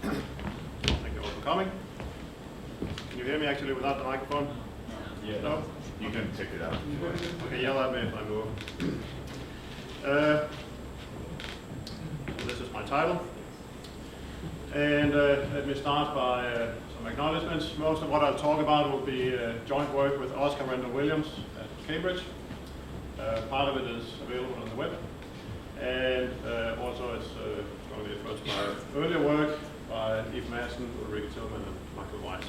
Thank you all for coming. Can you hear me actually without the microphone? Yeah. No? You can pick it up. Okay, yell at me if I move. So this is my title. And let me start by some acknowledgements. Most of what I'll talk about will be joint work with Oscar Randall Williams at Cambridge. Part of it is available on the web. And also it's going to be influenced by earlier work by Eve Madsen, Ulrike Tillman, and Michael Weiss.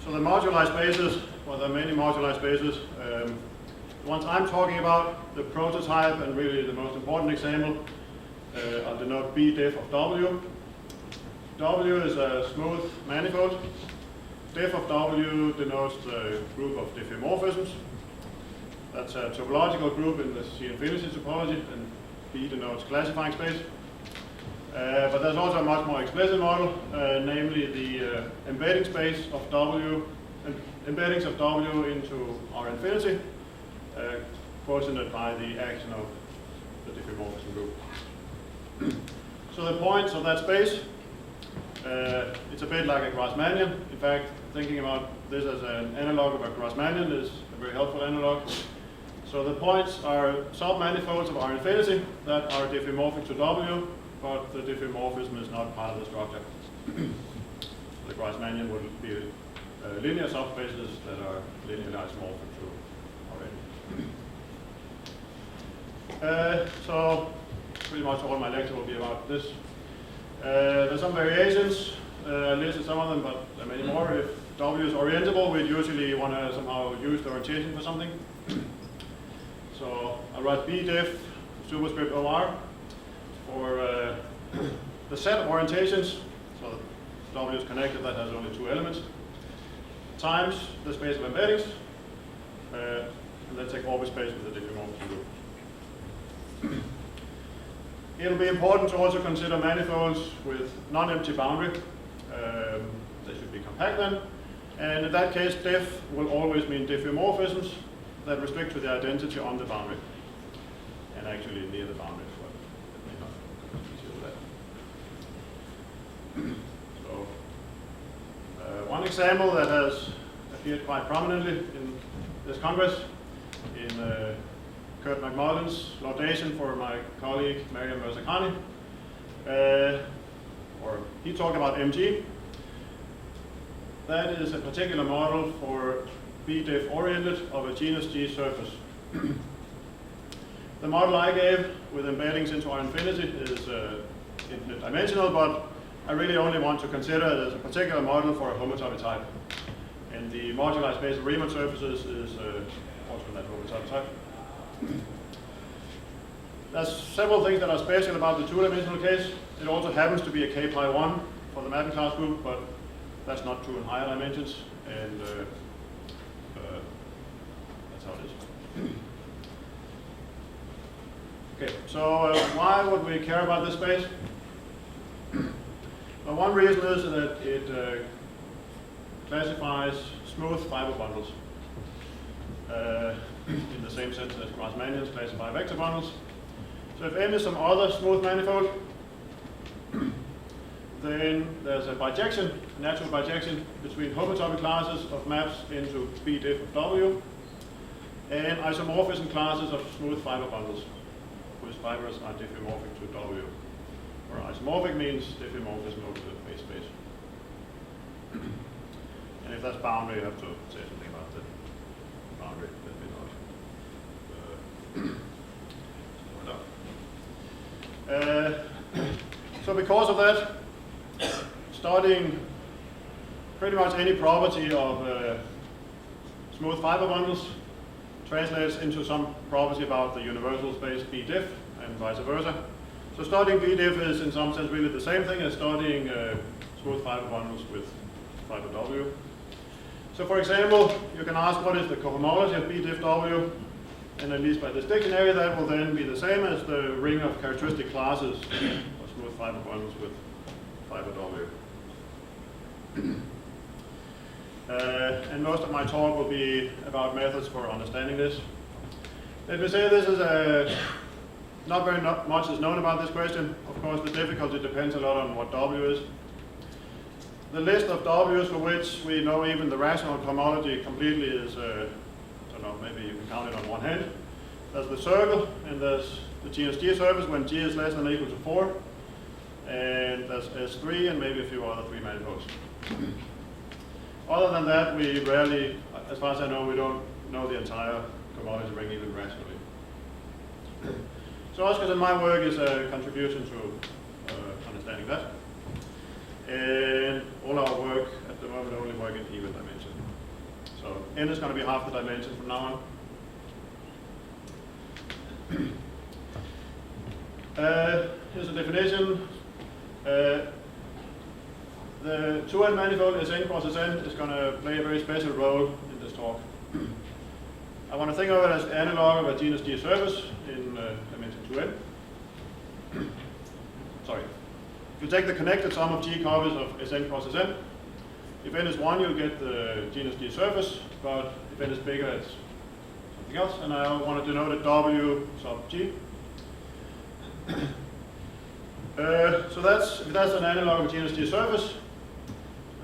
So the moduli spaces, well, there are many moduli spaces. The ones I'm talking about, the prototype and really the most important example, I'll denote B diff of W. W is a smooth manifold. Diff of W denotes the group of diffeomorphisms. That's a topological group in the C-infinity topology, and B denotes classifying space. But there's also a much more explicit model, namely the embedding space of W, embeddings of W into R infinity, quotiented by the action of the diffeomorphism group. So the points of that space, it's a bit like a Grassmannian. In fact, thinking about this as an analog of a Grassmannian is a very helpful analog. So the points are submanifolds of R infinity that are diffeomorphic to W, but the diffeomorphism is not part of the structure. The Grassmannian would be linear subspaces that are linearly isomorphic to R. So pretty much all my lecture will be about this. There's some variations. I listed some of them, but there are many more. If W is orientable, we'd usually want to somehow use the orientation for something. So I'll write B diff superscript OR for the set of orientations. So W is connected, that has only two elements, times the space of embeddings, and then take orbit space with the diffeomorphism group. It'll be important to also consider manifolds with non-empty boundary. They should be compact then. And in that case, diff will always mean diffeomorphisms that restrict to the identity on the boundary, and actually near the boundary as well. It may not consider that. So, one example that has appeared quite prominently in this Congress, in Kurt McMullen's laudation for my colleague Mariam Mirzakhani, or he talked about MG. That is a particular model for B diff oriented of a genus G surface. The model I gave with embeddings into R infinity is infinite dimensional, but I really only want to consider it as a particular model for a homotopy type. And the moduli space of Riemann surfaces is also that homotopy type. There's several things that are special about the two-dimensional case. It also happens to be a k-pi1 for the mapping class group, but that's not true in higher dimensions, and that's how it is. Okay, so why would we care about this space? Well, one reason is that it classifies smooth fiber bundles in the same sense as Grassmannians classify vector bundles. So if M is some other smooth manifold, then there's a bijection, natural bijection, between homotopy classes of maps into B diff of W and isomorphism classes of smooth fiber bundles, whose fibers are diffeomorphic to W. Or isomorphic means diffeomorphism over the phase space. And if that's boundary, you have to say something about the boundary. So because of that, studying pretty much any property of smooth fiber bundles translates into some property about the universal space B diff and vice versa. So studying B diff is in some sense really the same thing as studying smooth fiber bundles with fiber W. So for example, you can ask what is the cohomology of B diff W, and at least by this dictionary that will then be the same as the ring of characteristic classes of smooth fiber bundles with fiber W. And most of my talk will be about methods for understanding this. Let me say this is Not very much is known about this question. Of course, the difficulty depends a lot on what W is. The list of W's for which we know even the rational cohomology completely is, I don't know, maybe you can count it on one hand. There's the circle, and there's the genus G surface when G is less than or equal to 4. And there's S3 and maybe a few other 3 manifolds. Other than that, we rarely, as far as I know, we don't know the entire cohomology ring even rationally. So Oscar's and my work is a contribution to understanding that. And all our work at the moment only work in even dimension. So n is going to be half the dimension from now on. Here's a definition. The 2n manifold Sn crosses n is going to play a very special role in this talk. I want to think of it as analog of a genus G surface in dimension 2n. Sorry. If you take the connected sum of G copies of Sn crosses n, if n is 1, you'll get the genus G surface, but if n is bigger, it's something else. And I want to denote a W sub G. So if that's an analog of genus G surface,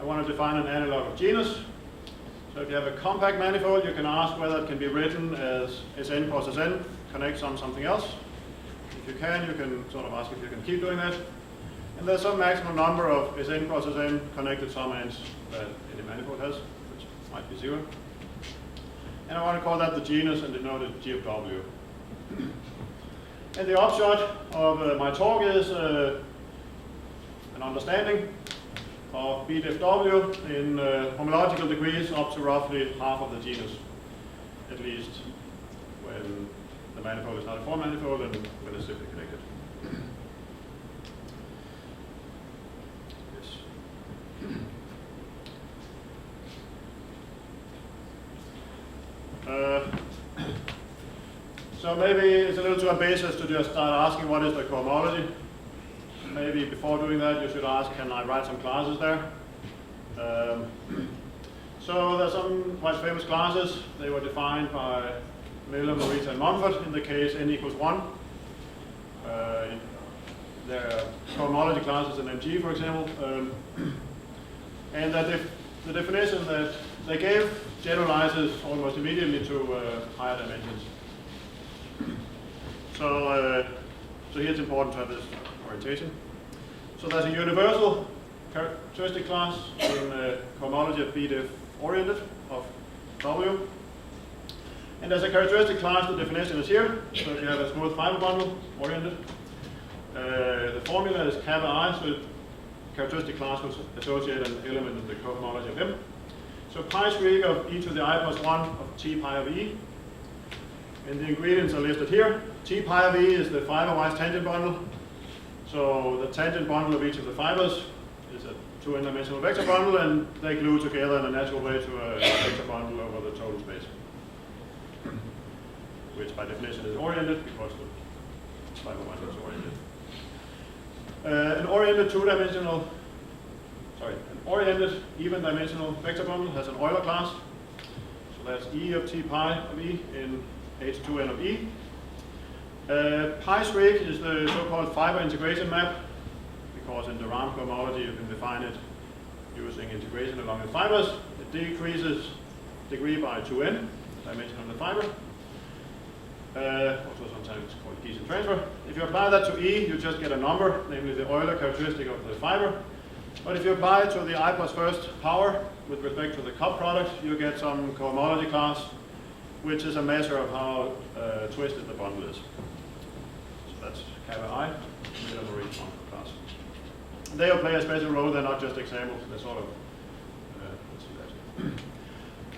I want to define an analog of genus. So if you have a compact manifold, you can ask whether it can be written as Sn crosses n, connect something else. If you can sort of ask if you can keep doing that. And there's some maximum number of Sn crosses n connected summands that any manifold has, which might be 0. And I want to call that the genus and denote it G of W. And the upshot of my talk is an understanding of B def W in homological degrees up to roughly half of the genus, at least when the manifold is not a 4 manifold and when it's simply connected. So maybe it's a little too ambitious to just start asking what is the cohomology. Maybe before doing that you should ask, can I write some classes there? So there's some quite famous classes. They were defined by Miller, Morita, and Mumford in the case n equals 1. There are cohomology classes in MG, for example. And that the definition that they gave generalizes almost immediately to higher dimensions. So here it's important to have this orientation. So there's a universal characteristic class in cohomology of B def oriented of W. And there's a characteristic class, the definition is here. So if you have a smooth fiber bundle oriented, the formula is kappa I, so characteristic class will associate an element in the cohomology of M. So pi streak of e to the I plus 1 of T pi of E. And the ingredients are listed here. T pi of E is the fiber-wise tangent bundle. So the tangent bundle of each of the fibers is a 2n-dimensional vector bundle, and they glue together in a natural way to a vector bundle over the total space, which by definition is oriented because the fiber bundle is oriented. An oriented even-dimensional vector bundle has an Euler class. So that's E of T pi of E in H2n of E. Pi streak is the so-called fiber integration map, because in the RAM cohomology you can define it using integration along the fibers. It decreases degree by 2n, dimension of the fiber. Also sometimes called Keynesian transfer. If you apply that to E, you just get a number, namely the Euler characteristic of the fiber. But if you apply it to the I plus first power with respect to the cup product, you get some cohomology class, which is a measure of how twisted the bundle is. So that's kappa I, Miller, Morita, Mumford class. And they all play a special role. They're not just examples. They're sort of, let's see that.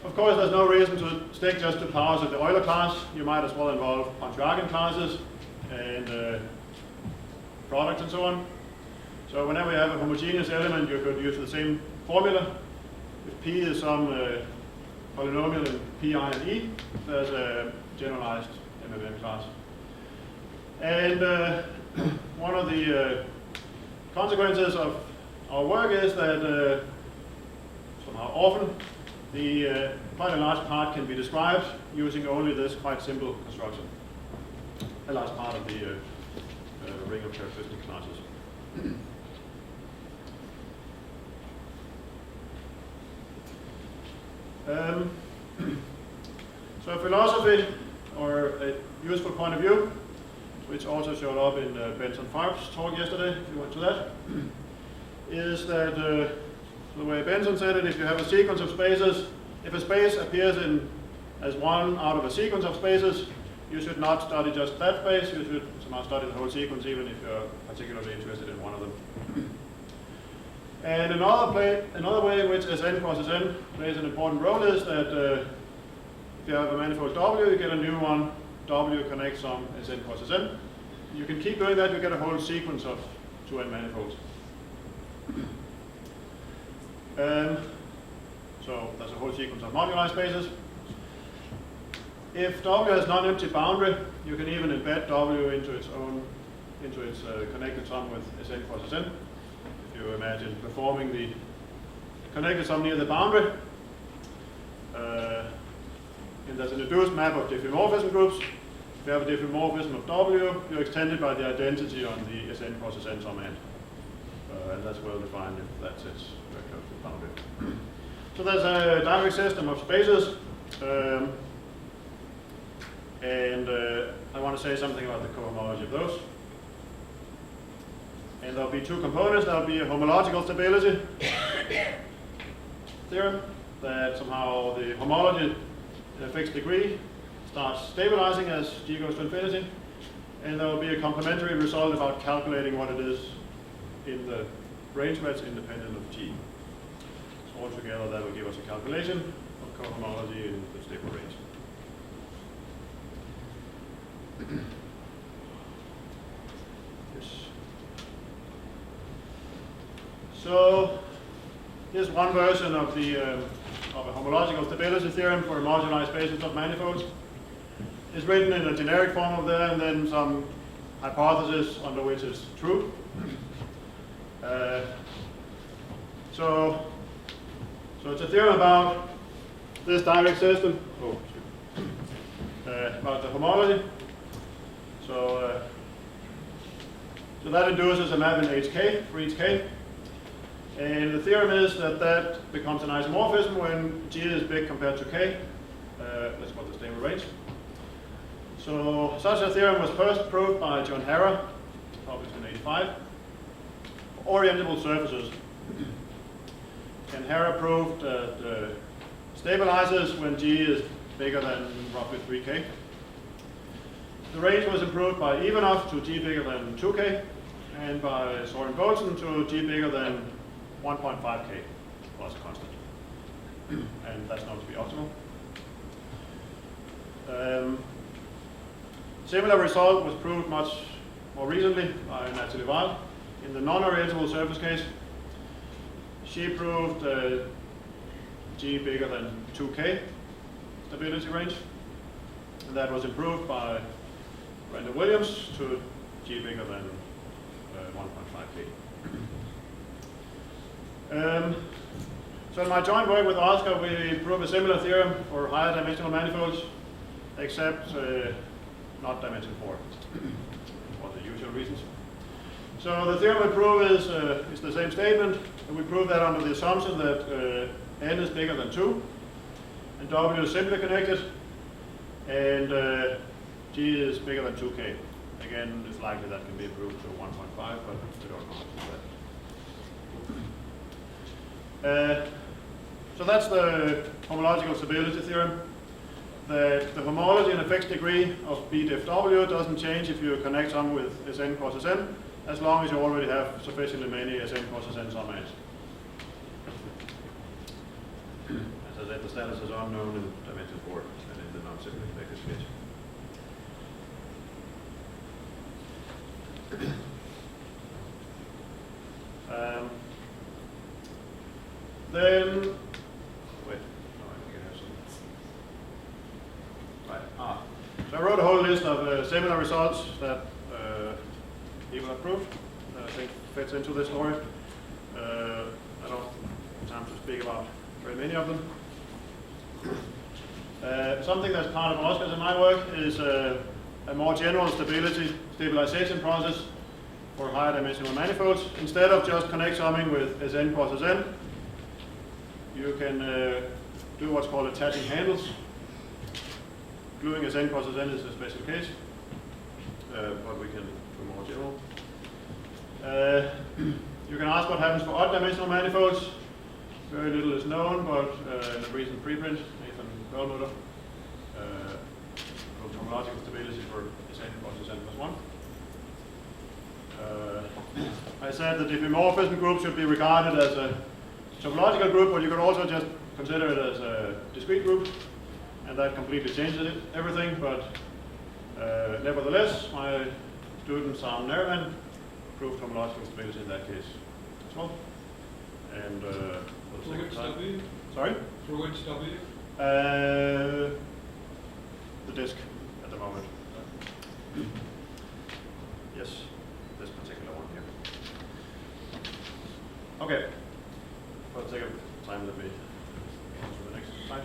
Of course, there's no reason to stick just to powers of the Euler class. You might as well involve Pontryagin classes and products and so on. So whenever you have a homogeneous element, you could use the same formula. If P is some polynomial in Pi and E, there's a generalized MMM class. And one of the consequences of our work is that somehow often quite a large part can be described using only this quite simple construction. A large part of the building of characteristic classes. So philosophy, or a useful point of view, which also showed up in Benson-Farf's talk yesterday, if you went to that, is that the way Benson said it, if you have a sequence of spaces, if a space appears as one out of a sequence of spaces, you should not study just that space, you should somehow study the whole sequence, even if you're particularly interested in one of them. And another way in which Sn crosses n plays an important role is that if you have a manifold W, you get a new one, W connects some Sn crosses n. You can keep doing that, you get a whole sequence of 2n manifolds. So there's a whole sequence of moduli spaces. If W has non-empty boundary, you can even embed W into its connected sum with Sn crosses n. If you imagine performing the connected sum near the boundary, and there's an induced map of diffeomorphism groups. If you have a diffeomorphism of W, you're extended by the identity on the Sn crosses n sum end. And that's well defined if that sits very close to the boundary. So there's a dynamic system of spaces. And I want to say something about the cohomology of those. And there'll be two components. There'll be a homological stability theorem, that somehow the homology in a fixed degree starts stabilizing as g goes to infinity. And there will be a complementary result about calculating what it is in the range where it's independent of g. So altogether that will give us a calculation of cohomology in the stable range. Yes. So here's one version of the of a homological stability theorem for moduli spaces of manifolds. It's written in a generic form of there, and then some hypothesis under which it's true. So it's a theorem about this direct system. About the homology. So that induces a map in HK for each k. And the theorem is that that becomes an isomorphism when G is big compared to k. That's called the stable range. So such a theorem was first proved by John Harrer, published in 1985, for orientable surfaces. And Harrer proved that stabilizes when G is bigger than roughly 3k. The range was improved by Ivanov to G bigger than 2k, and by Soren Galatius to G bigger than 1.5k plus a constant. And that's known to be optimal. Similar result was proved much more recently by Natalie Weil in the non-orientable surface case. She proved G bigger than 2k stability range, and that was improved by Randall Williams to G bigger than 1.5k. So in my joint work with Oscar, we prove a similar theorem for higher dimensional manifolds, except not dimension 4, for the usual reasons. So the theorem we prove is the same statement, and we prove that under the assumption that n is bigger than 2, and W is simply connected, and G is bigger than 2k. Again, it's likely that can be improved to 1.5, but we don't know how to do that. So that's the homological stability theorem, that the homology in a fixed degree of B diff W doesn't change if you connect some with Sn crosses n, as long as you already have sufficiently many Sn crosses n summations. As I said, the status is unknown in dimension 4 and in the non-simply connected sketch. Then, wait, no, I think I have some. Right, so I wrote a whole list of similar results that people have proved that I think fits into this story. I don't have time to speak about very many of them. Something that's part of Oscar's in my work is a more general stabilization process for higher dimensional manifolds. Instead of just connect summing with Sn cross Sn, you can do what's called attaching handles. Gluing Sn cross Sn is a special case, but we can do more general. You can ask what happens for odd dimensional manifolds. Very little is known, but in a recent preprint, Nathan Perlmutter proved homological stability for Sn cross Sn plus 1. I said the diffeomorphism group should be regarded as a topological group, but you could also just consider it as a discrete group, and that completely changes everything. But nevertheless, my student Soren Galatius proved homological stability in that case as well. And for the second time, sorry? For which W? The disk at the moment. Yes, this particular one here. Okay. For the sake of time, let me go to the next slide.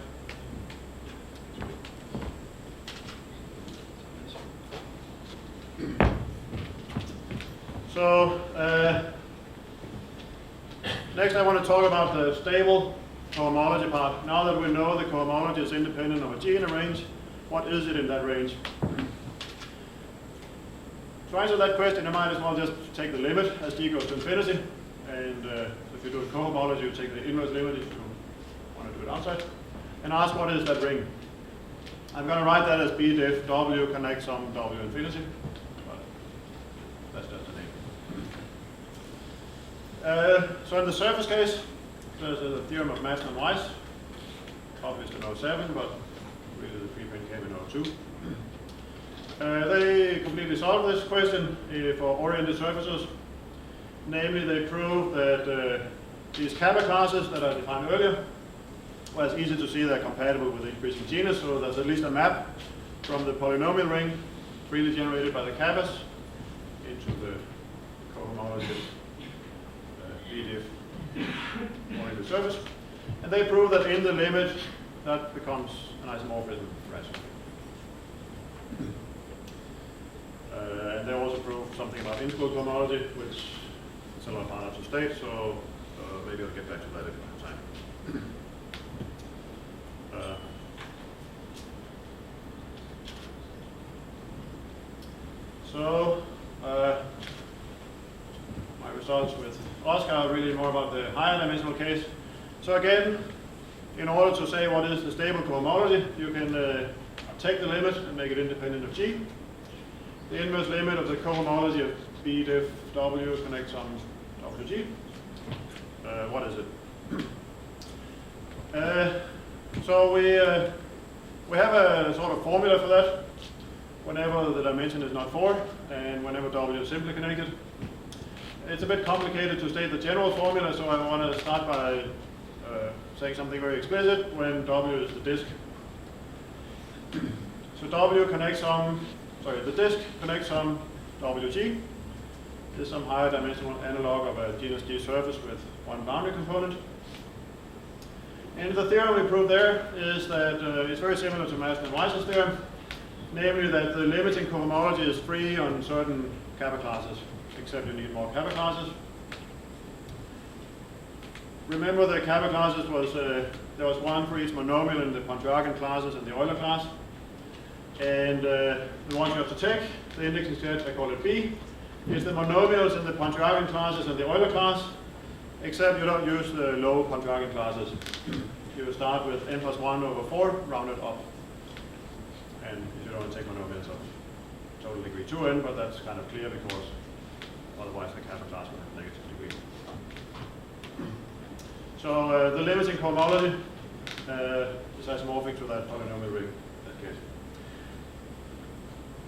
So, next I want to talk about the stable cohomology part. Now that we know the cohomology is independent of a G in a range, what is it in that range? To answer that question, you might as well just take the limit as G goes to infinity. And if you do a cohomology, you take the inverse limit if you want to do it outside. And ask what is that ring. I'm going to write that as B diff W connect sum W infinity. But that's just a name. So in the surface case, there's the theorem of Madsen and Weiss, published in 07, but really the preprint came in 02. They completely solved this question for oriented surfaces. Namely, they proved that these kappa classes that I defined earlier, well, it's easy to see they're compatible with the increasing genus, so there's at least a map from the polynomial ring freely generated by the kappas into the cohomology B diff oriented surface. And they prove that in the limit, that becomes an isomorphism ratio. And they also prove something about in-school cohomology, which is a lot harder to state, so maybe I'll get back to that if I have time. So, my results with Oscar are really more about the higher dimensional case. So again, in order to say what is the stable cohomology, you can take the limit and make it independent of G. The inverse limit of the cohomology of B diff W connects on WG. What is it? So we have a sort of formula for that. Whenever the dimension is not 4, and whenever W is simply connected. It's a bit complicated to state the general formula, so I want to start by saying something very explicit when W is the disk. So W connects on, the disk connects on WG. This is some higher dimensional analog of a genus G surface with one boundary component. And the theorem we proved there is that it's very similar to Madsen and Weiss's theorem, namely that the limiting cohomology is free on certain kappa classes, except you need more kappa classes. Remember the kappa classes was, there was one for each monomial in the Pontryagin classes and the Euler class. And the ones you have to take, the indexing set, I call it B, is the monomials in the Pontryagin classes and the Euler class, except you don't use the low Pontryagin classes. You start with n plus 1 over 4, rounded up. And you don't take monomials of total degree 2n, but that's kind of clear because otherwise the kappa class would have negative degree. So the limiting cohomology is isomorphic to that polynomial ring in that case.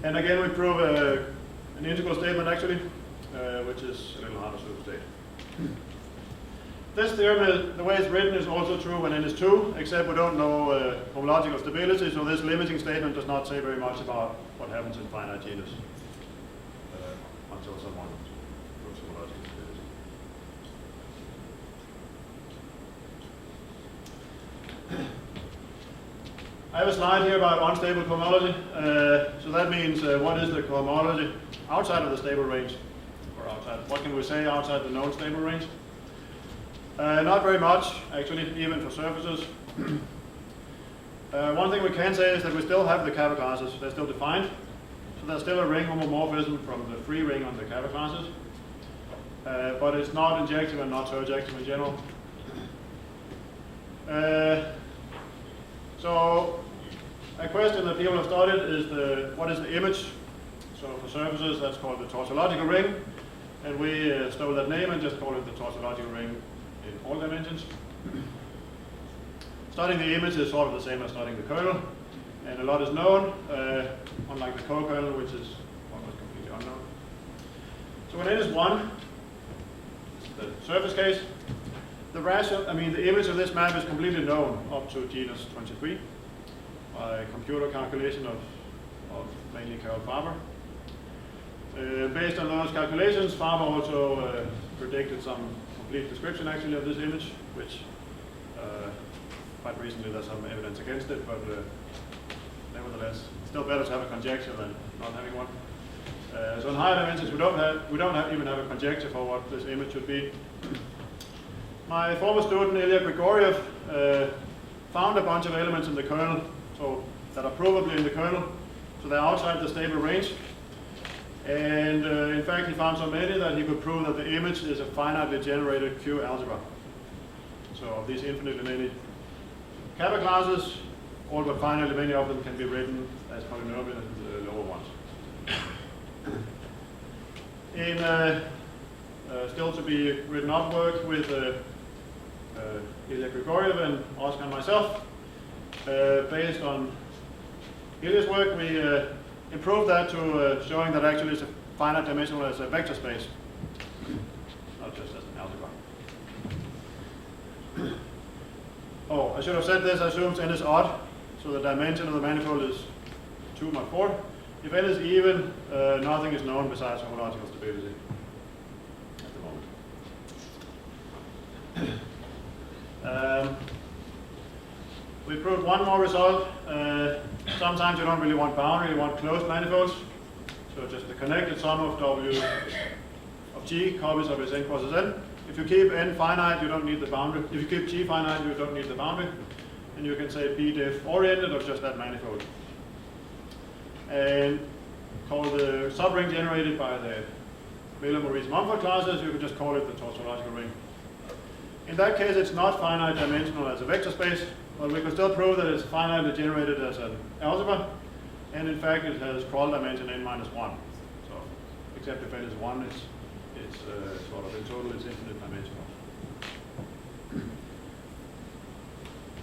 And again, we prove an integral statement actually, which is a little harder to state. This theorem, the way it's written, is also true when n is 2, except we don't know homological stability, so this limiting statement does not say very much about what happens in finite genus until someone proves homological stability. I have a slide here about unstable cohomology. So that means what is the cohomology outside of the stable range, or or outside. What can we say outside the known stable range? Not very much, actually, even for surfaces. One thing we can say is that we still have the Kappa classes. They're still defined. So there's still a ring homomorphism from the free ring on the Kappa classes. But it's not injective and not surjective in general. So a question that people have studied is what is the image? So for surfaces, that's called the tautological ring. And we stole that name and just call it the tautological ring in all dimensions. Studying the image is sort of the same as studying the kernel. And a lot is known, unlike the co-kernel, which is almost completely unknown. So when n is 1, the surface case, the image of this map is completely known up to genus 23 by computer calculation of mainly Carol Faber. Based on those calculations, Faber also predicted some complete description actually of this image, which quite recently there's some evidence against it, but nevertheless, still better to have a conjecture than not having one. So in higher dimensions, we don't even have a conjecture for what this image should be. My former student, Ilya Grigoriev, found a bunch of elements in the kernel, so that are provably in the kernel, so they're outside the stable range. And in fact, he found so many that he could prove that the image is a finitely generated Q algebra. So of these infinitely many Kappa classes, all but finitely many of them can be written as polynomial in the lower ones. In still to be written up work with Ilya Grigoriev and Oscar and myself, based on Ilya's work, we improved that to showing that actually it's a finite dimensional as a vector space, not just as an algebra. Oh, I should have said this assumes n is odd, so the dimension of the manifold is 2 mod 4. If n is even, nothing is known besides homological stability at the moment. We proved one more result. Sometimes you don't really want boundary, you want closed manifolds. So just the connected sum of W of G copies of its n crosses n. If you keep n finite, you don't need the boundary. If you keep G finite, you don't need the boundary. And you can say B diff oriented of just that manifold. And call the subring generated by the Miller-Maurice-Mumford classes, you can just call it the tautological ring. In that case, it's not finite dimensional as a vector space, but we can still prove that it's finitely generated as an algebra, and in fact it has crawl dimension n minus 1. So, except if n is 1, it's sort of in total it's infinite dimensional.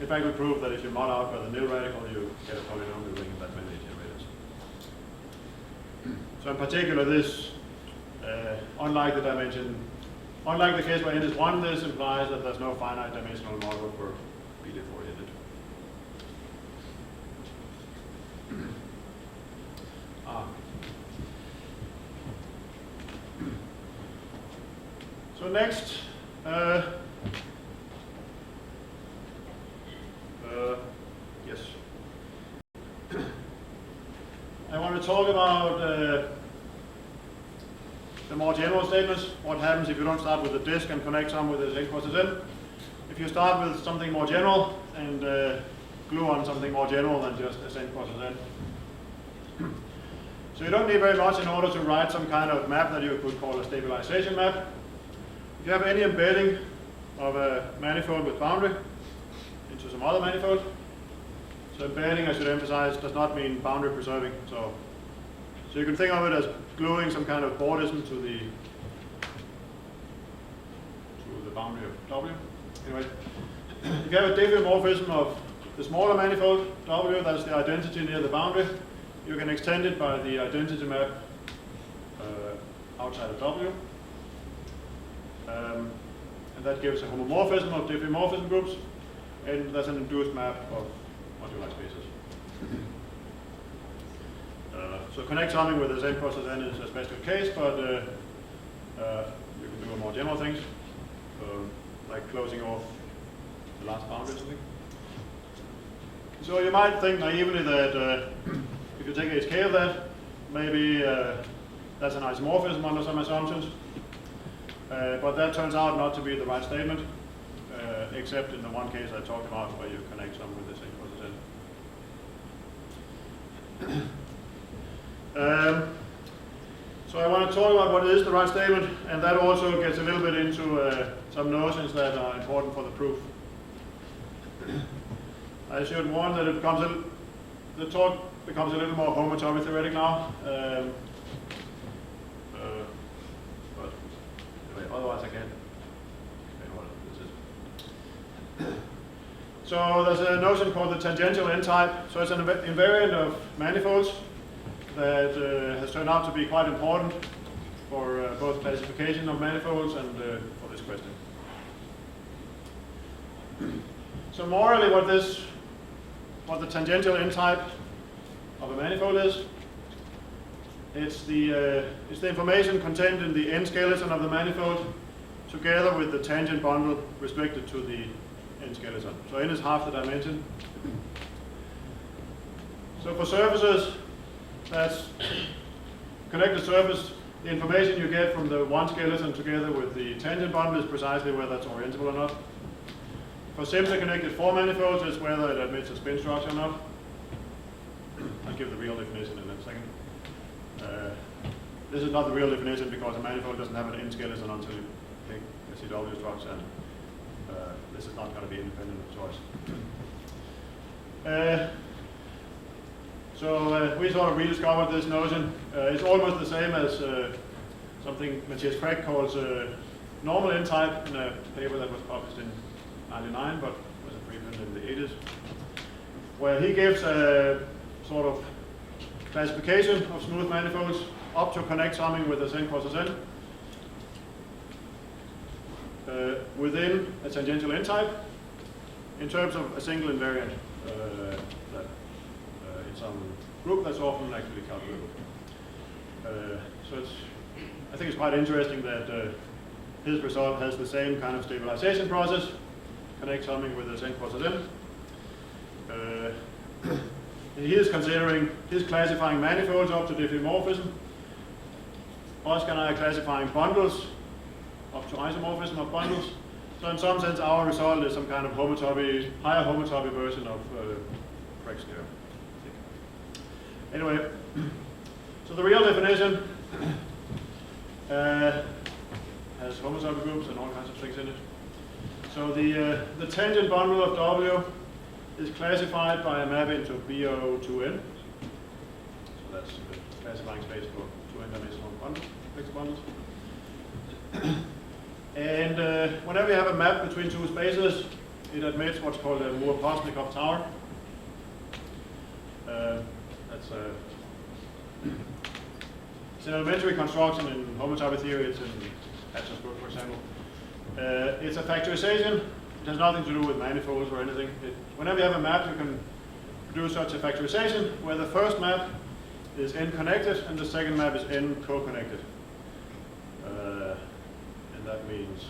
In fact, we prove that if you mod out by the nil radical, you get a polynomial ring of that many generators. So in particular, this, unlike the case where n is 1, this implies that there's no finite dimensional model for B diff oriented. So next, yes, I want to talk about the more general statements. What happens if you don't start with a disk and connect some with this n crosses n? If you start with something more general and glue on something more general than just s n crosses n. So you don't need very much in order to write some kind of map that you could call a stabilization map. If you have any embedding of a manifold with boundary into some other manifold, so embedding, I should emphasize, does not mean boundary preserving. So you can think of it as gluing some kind of Bordism to the boundary of W. Anyway, if you have a diffeomorphism of the smaller manifold W, that's the identity near the boundary, you can extend it by the identity map outside of W. And that gives a homomorphism of diffeomorphism groups, and that's an induced map of moduli spaces. So connect something with this n crosses n is a special case, but you can do more general things, like closing off the last boundary or something. So you might think naively that if you take HK of that, maybe That's an isomorphism under some assumptions. But that turns out not to be the right statement, except in the one case I talked about where you connect some with this n. So I want to talk about what is the right statement, and that also gets a little bit into some notions that are important for the proof. I should warn that the talk becomes a little more homotopy theoretic now. But anyway, otherwise I can explain what this is. So there's a notion called the tangential n-type. So it's an invariant of manifolds that has turned out to be quite important for both classification of manifolds and for this question. So morally, what the tangential n-type of a manifold is, it's the information contained in the n skeleton of the manifold together with the tangent bundle respective to the n skeleton. So n is half the dimension. So for surfaces, that's connected surface, the information you get from the one skeleton together with the tangent bundle is precisely whether it's orientable or not. For simply connected four manifolds, it's whether it admits a spin structure or not. I'll give the real definition in a second. This is not the real definition because a manifold doesn't have an n skeleton until you take a CW structure, and this is not going to be independent of choice. So we sort of rediscovered this notion. It's almost the same as something Matthias Craig calls normal n-type in a paper that was published in '99, but was a preprint in the 80s, where he gives a sort of classification of smooth manifolds up to connect summing with S n crosses n within a tangential n-type in terms of a single invariant that in some group that's often actually calculable. So I think it's quite interesting that his result has the same kind of stabilization process, connect summing with S n crosses n. He is classifying manifolds up to diffeomorphism. Oscar and I are classifying bundles up to isomorphism of bundles. So in some sense, our result is some kind of homotopy, higher homotopy version of Craig's theorem. Anyway, so the real definition has homotopy groups and all kinds of things in it. So the tangent bundle of W is classified by a map into BO2N. So that's the classifying space for 2n-dimensional bundles, fixed bundles. And whenever you have a map between two spaces, it admits what's called a Moore-Postnikov tower. It's an elementary construction in homotopy theory. It's in Hatcher's book, for example. It's a factorization. It has nothing to do with manifolds or anything. Whenever you have a map, you can produce such a factorization where the first map is n-connected and the second map is n-co-connected. And that means,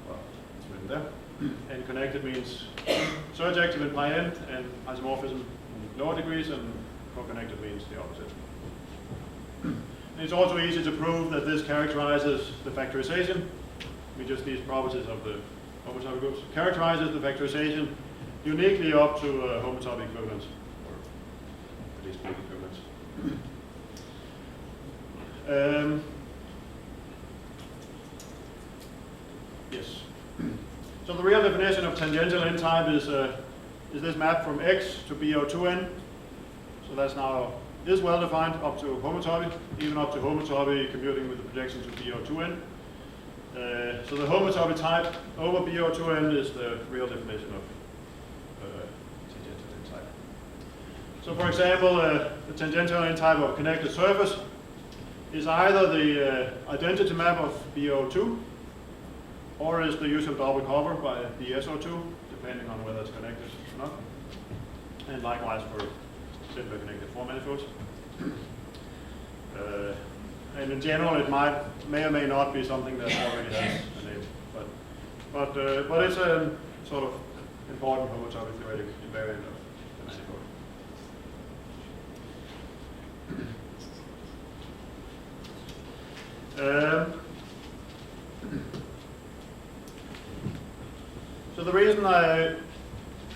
well, it's written there. N-connected means surjective in pi n and isomorphism in lower degrees, and co-connected means the opposite. And it's also easy to prove that this characterizes the factorization. Just these properties of the homotopy groups characterizes the factorization uniquely up to homotopy equivalence, or at least group equivalence. Yes. So the real definition of tangential n-type is this map from X to BO2N. So that's now is well defined up to homotopy, even up to homotopy commuting with the projection to BO2N. So the homotopy type over BO2N is the real definition of tangential n-type. So for example, the tangential n-type of a connected surface is either the identity map of BO2 or is the usual double cover by BSO2, depending on whether it's connected or not. And likewise for simply connected four manifolds. And in general, it may or may not be something that already has a name, but it's a sort of important homotopy theoretic invariant of the manifold. So the reason I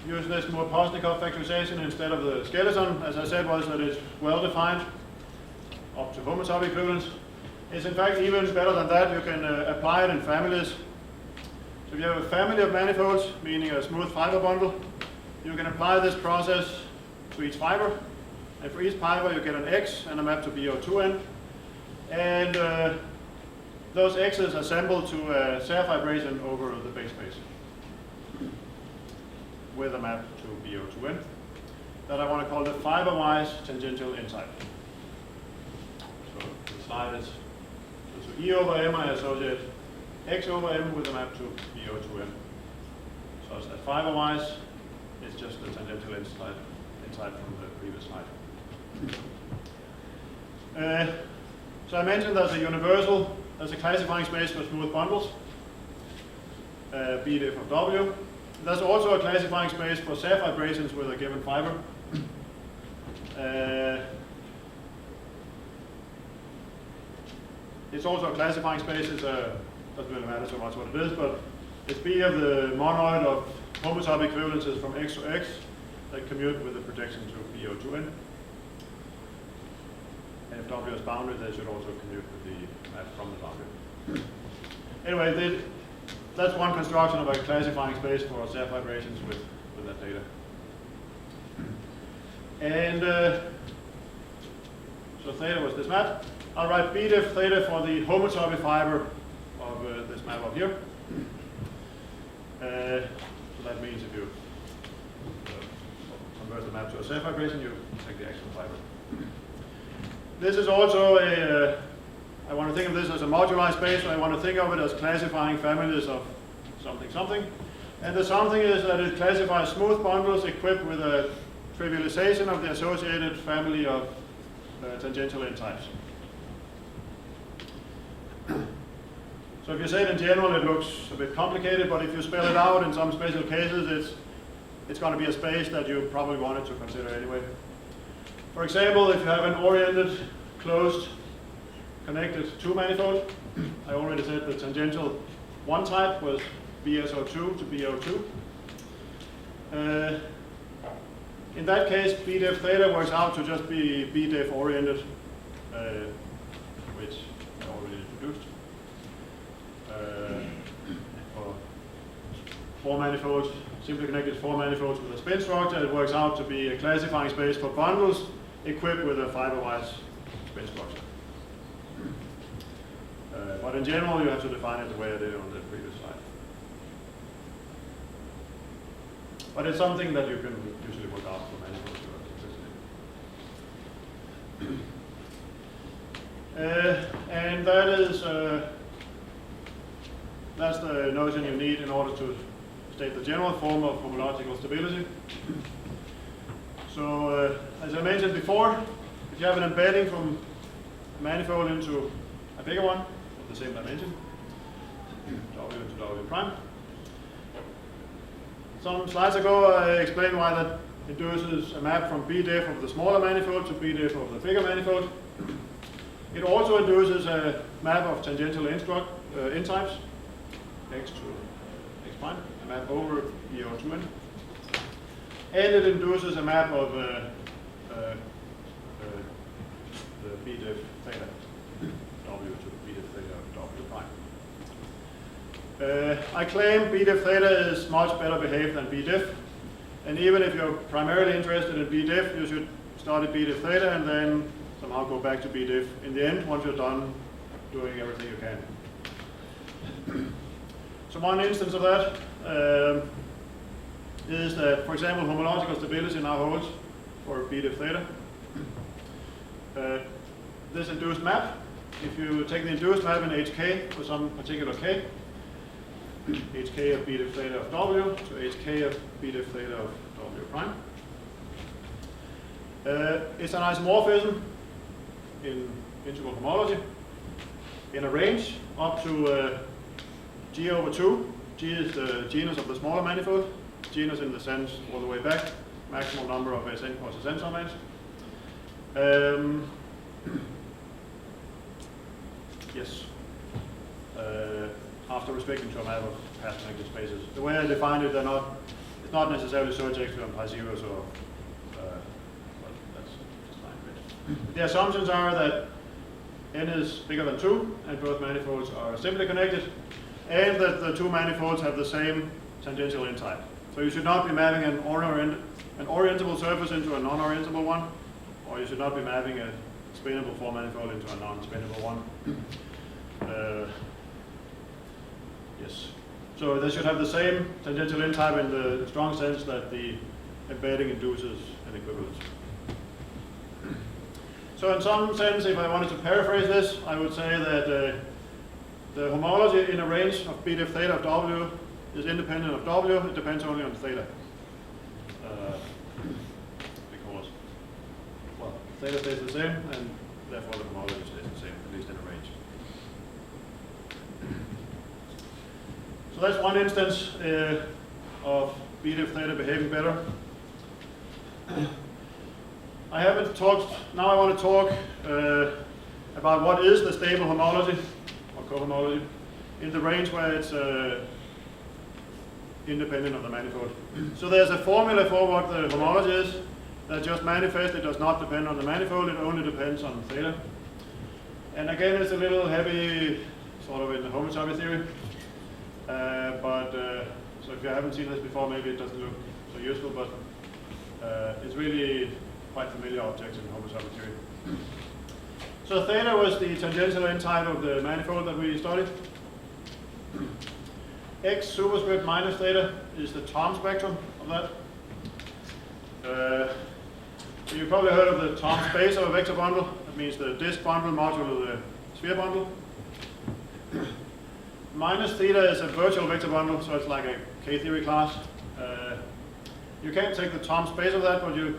use this Moore-Postnikov factorization instead of the skeleton, as I said, was that it's well defined up to homotopy equivalence. It's in fact even better than that. You can apply it in families. So if you have a family of manifolds, meaning a smooth fiber bundle, you can apply this process to each fiber. And for each fiber you get an X and a map to BO2N. And those X's assemble to a Serre vibration over the base space with a map to BO2N that I want to call the fiber-wise tangential N-type. So the slide is, so E over M I associate X over M with a map to BO2N. So that fiber-wise is just the tangential N-type from the previous slide. So I mentioned there's a universal, there's a classifying space for smooth bundles, B diff of W. There's also a classifying space for Serre vibrations with a given fiber. It's also a classifying space, doesn't really matter so much what it is, but it's B of the monoid of homotopy equivalences from X to X that commute with the projection to BO2N. And if W is bounded, they should also commute with the map from the boundary. Anyway, that's one construction of a classifying space for Serre vibrations with that data. And so theta was this map. I'll write B diff theta for the homotopy fiber of this map up here. So that means if you convert the map to a Serre vibration, you take the actual fiber. This is also I want to think of this as a moduli space, so I want to think of it as classifying families of something, something. And the something is that it classifies smooth bundles equipped with a trivialization of the associated family of tangential N-types. So if you say it in general, it looks a bit complicated, but if you spell it out in some special cases, it's going to be a space that you probably wanted to consider anyway. For example, if you have an oriented, closed, connected 2 manifold, I already said the tangential 1 type was BSO2 to BO2. In that case, B diff theta works out to just be B diff oriented, which I already introduced. For 4 manifolds, simply connected 4 manifolds with a spin structure, it works out to be a classifying space for bundles equipped with a fiber-wise spin structure. But in general, you have to define it the way I did on the previous slide. But it's something that you can usually work out for manifolds you are interested in. And that is that's the notion you need in order to state the general form of homological stability. So, as I mentioned before, if you have an embedding from a manifold into a bigger one of the same dimension, W into W prime. Some slides ago, I explained why that induces a map from B diff of the smaller manifold to B diff of the bigger manifold. It also induces a map of tangential N-types, X to X prime, a map over BO2N. And it induces a map of the B diff theta, W to B diff theta of W prime. I claim B diff theta is much better behaved than B diff. And even if you're primarily interested in B diff, you should start at B diff theta and then somehow go back to B diff in the end once you're done doing everything you can. So one instance of that is that, for example, homological stability now holds for B diff theta. This induced map, if you take the induced map in HK for some particular K, HK of B diff theta of W to HK of B diff theta of W prime. It's an isomorphism in integral homology in a range up to G over 2. G is the genus of the smaller manifold. Genus in the sense all the way back, maximal number of Sn cross Sn summations. Yes. after restricting to a map of path-connected spaces. The way I define it, it's not necessarily surgex on pi zeros or, well, that's just fine. The assumptions are that n is bigger than 2, and both manifolds are simply connected, and that the two manifolds have the same tangential end type. So you should not be mapping an orientable surface into a non-orientable one, or you should not be mapping a spinnable 4 manifold into a non-spinnable one. Yes. So they should have the same tangential end type in the strong sense that the embedding induces an equivalence. So in some sense, if I wanted to paraphrase this, I would say that the homology in a range of bdiff theta of W is independent of W. It depends only on theta. Because, well, theta stays the same, and therefore the homology stays the same, at least in a range. So that's one instance of bdiff theta behaving better. I haven't talked, now I want to talk about what is the stable homology, or cohomology, in the range where it's independent of the manifold. So there's a formula for what the homology is that just manifests. It does not depend on the manifold, it only depends on theta. And again, it's a little heavy, sort of in the homotopy theory. So if you haven't seen this before, maybe it doesn't look so useful, but it's really quite familiar objects in homotopy theory. So theta was the tangential end type of the manifold that we studied. X superscript minus theta is the Thom spectrum of that. So you've probably heard of the Thom space of a vector bundle. That means the disk bundle modulo the sphere bundle. Minus theta is a virtual vector bundle, so it's like a K-theory class. You can't take the Thom space of that, but you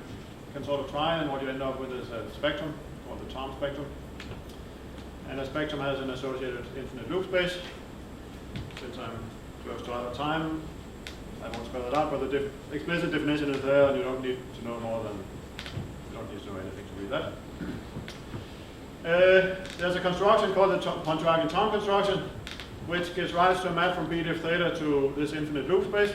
can sort of try, and what you end up with is a spectrum, called the Thom spectrum. And a spectrum has an associated infinite loop space. Since I'm close to out of time, I won't spell it out, but the explicit definition is there, and you don't need to know more than, you don't need to know anything to read that. There's a construction called the Pontryagin-Thom construction, which gives rise to a map from bdiff theta to this infinite loop space.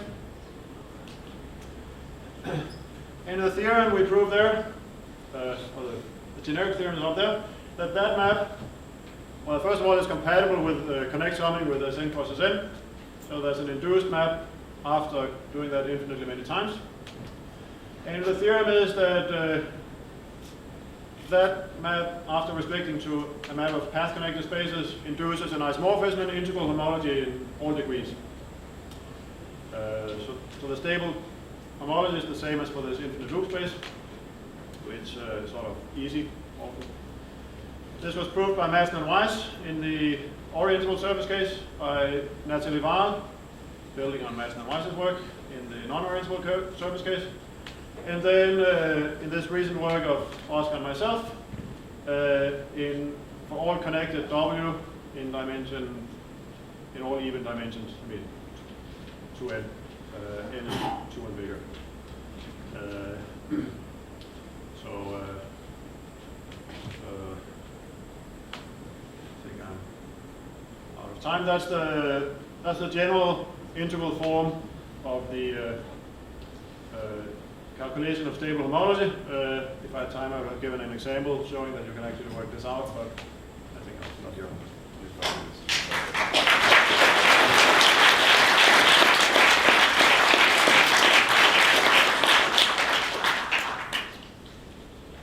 In the theorem we prove there, or the generic theorem is up there, that map, well, first of all, is compatible with connect summing with Sn crosses n. So there's an induced map after doing that infinitely many times. And the theorem is that that map, after restricting to a map of path-connected spaces, induces an isomorphism and integral homology in all degrees. So the stable homology is the same as for this infinite loop space, which is sort of easy often. This was proved by Madsen and Weiss in the orientable surface case by Nathalie Wahl, building on Madsen and Weiss's work in the non-orientable surface case. And then in this recent work of Oscar and myself, for all connected W in dimension, in all even dimensions, I mean 2n, n is 2 and bigger. I think I'm out of time. That's the general integral form of the calculation of stable homology. If I had time, I would have given an example showing that you can actually work this out, but I think I'll not here.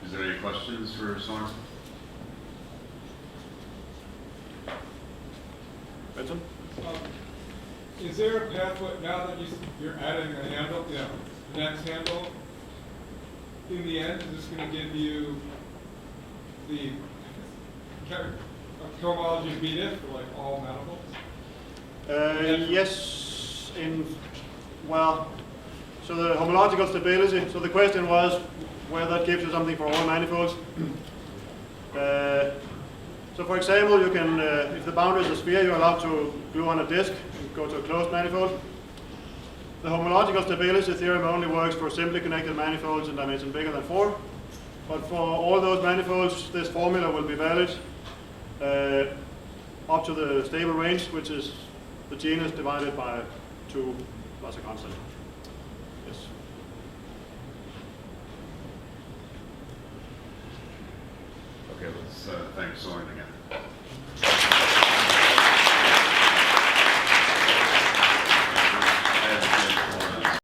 Is there any questions for Soren? Benson? Is there a pathway, now that you're adding a handle, the next handle, in the end, is this going to give you the cohomology of bdiff for like all manifolds? Yes, well, so the homological stability, so the question was whether that gives you something for all manifolds. So for example, you can, if the boundary is a sphere, you're allowed to glue on a disk and go to a closed manifold. The homological stability theorem only works for simply connected manifolds in dimension bigger than 4. But for all those manifolds, this formula will be valid. up to the stable range, which is the genus divided by 2 plus a constant. Yes. Okay, let's thank Soren again.